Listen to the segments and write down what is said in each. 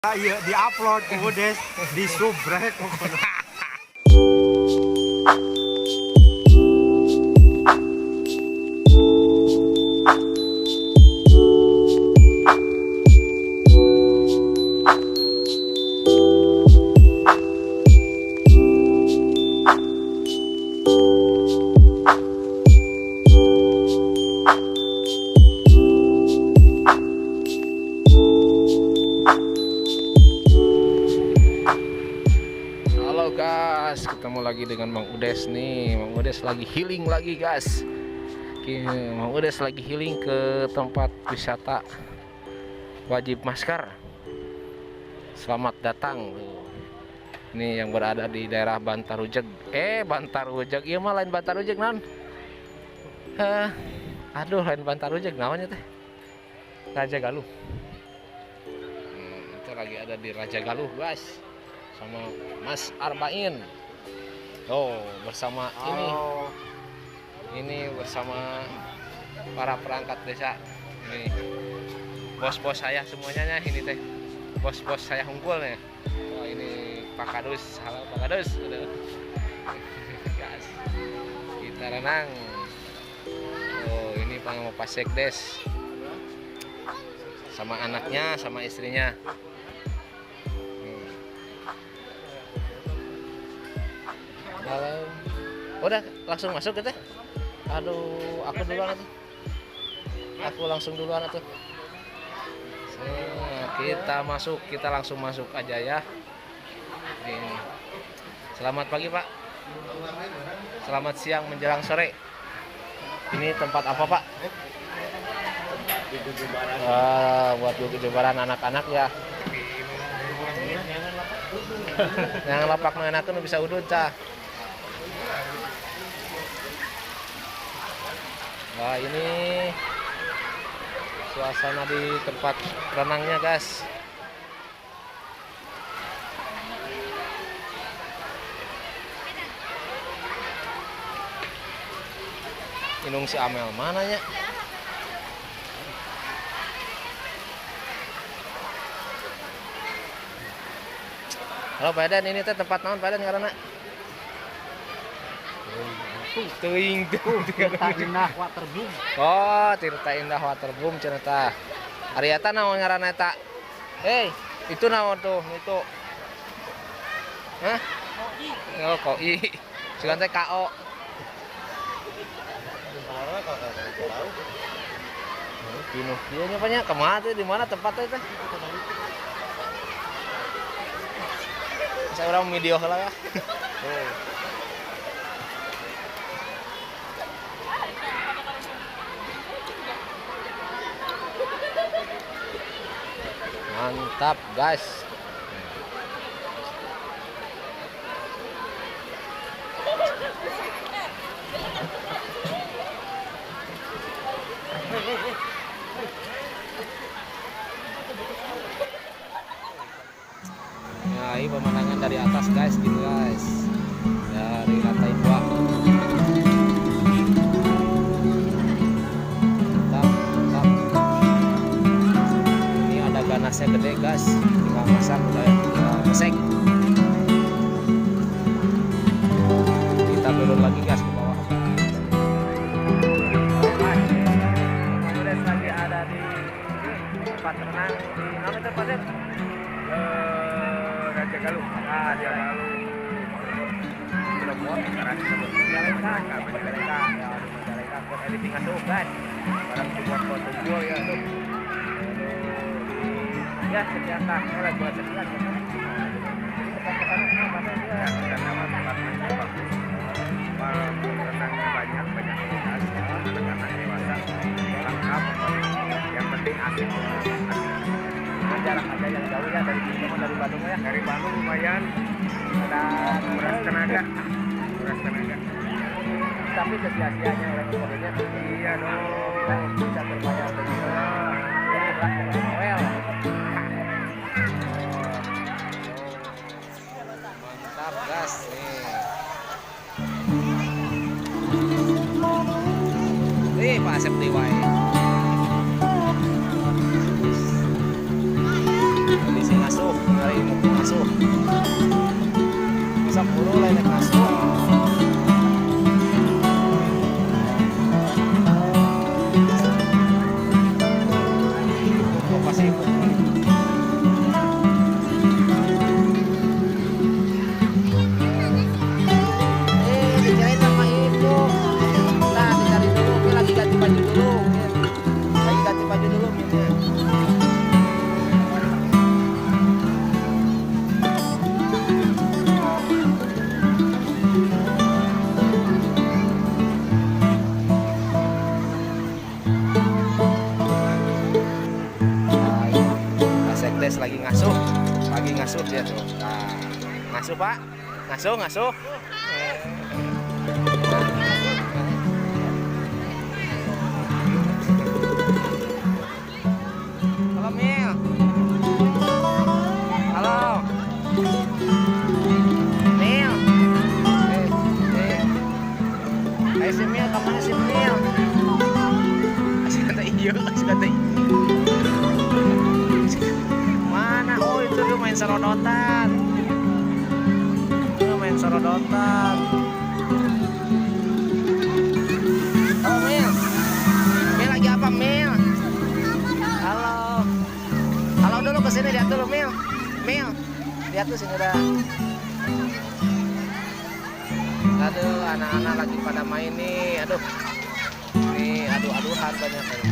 Iya di-upload udah di subrek pokoknya. Guys, ketemu lagi dengan Mang Udes nih. Mang Udes lagi healing lagi guys. Mang Udes lagi healing ke tempat wisata wajib masker. Selamat datang. Ini yang berada di daerah Bantarujeg. Bantarujeg, iya mah lain Bantarujeg non. Aduh, lain Bantarujeg namanya teh. Raja Galuh. Itu lagi ada di Raja Galuh guys. Sama Mas Arbain. Bersama ini bersama para perangkat desa. Ini bos-bos saya semuanya ini teh. Bos-bos saya unggul nih. Ini Pak Kadus. Halo Pak Kadus. Guys. Kita renang. Ini Pak Sekdes. Sama anaknya, sama istrinya. Halo. Udah langsung masuk kita. Aduh, aku duluan atuh. Aku langsung duluan atuh. Kita langsung masuk aja ya. Ini. Selamat pagi, Pak. Selamat siang menjelang sore. Ini tempat apa, Pak? Buat kejubaran anak-anak ya. Yang lapak mengenakan bisa udut, cah. Nah, ini suasana di tempat renangnya guys. Inung si Amel mananya? Halo Pak Edan, ini teh tempat naon Pak Edan karena Tirta Indah Waterboom. Tirta Indah Waterboom cenah. Ariata naon ngaranna eta? Itu naon tuh? Itu. Hah? Koi. Sigan teh KO. Pinuh. Ieu nya nya kumaha teh di mana tempatnya teh? Saya orang video heula ya. Mantap guys. Nah, ini pemandangan dari atas guys, gitu guys. Dari lantai 2. Ganasnya gede guys, tinggal masak udah mesek. Kita turun lagi guys ke bawah. Udah lagi ada di tempat renang di mana tempatnya? Raja Galuh. Raja Galuh. Cirebon sekarang Majalengka, ya di Majalengka buat editing asuh kan. Barang buat foto gua ya tuh. Ya, ternyata oleh buat sekian. Renangnya banyak luas, anak-anak dewasa, lengkap. Yang penting asik. Jarak aja yang jauh ya dari Bandung ya. Dari Bandung lumayan. Dan kuras tenaga. Tapi sia-sianya oleh kemudiannya. Iya dong. Bisa berbayar begitu. Ini berat dengan Noel. Mantap gas nih. Pak Asep Dewai. Ini sih ngasuh. Lagi ngasuh dia tuh. Nah, ngasuh Pak, ngasuh. Halo Mil. Halo. Mil. Ayo si Mil, kemana si Mil? Asik kata iyo, asik kata iyo. Mana? Oh itu tuh main serodotan. Main serodotan. Oh Mil. Mil lagi apa Mil? Halo. Halo dulu ke sini, lihat dulu Mil. Mil. Lihat tuh sini dah. Aduh, anak-anak lagi pada main nih. Aduh. Nih, aduh-aduhan banyak nih.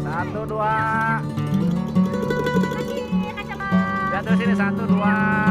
Satu dua. Lihat tuh sini, 1 2.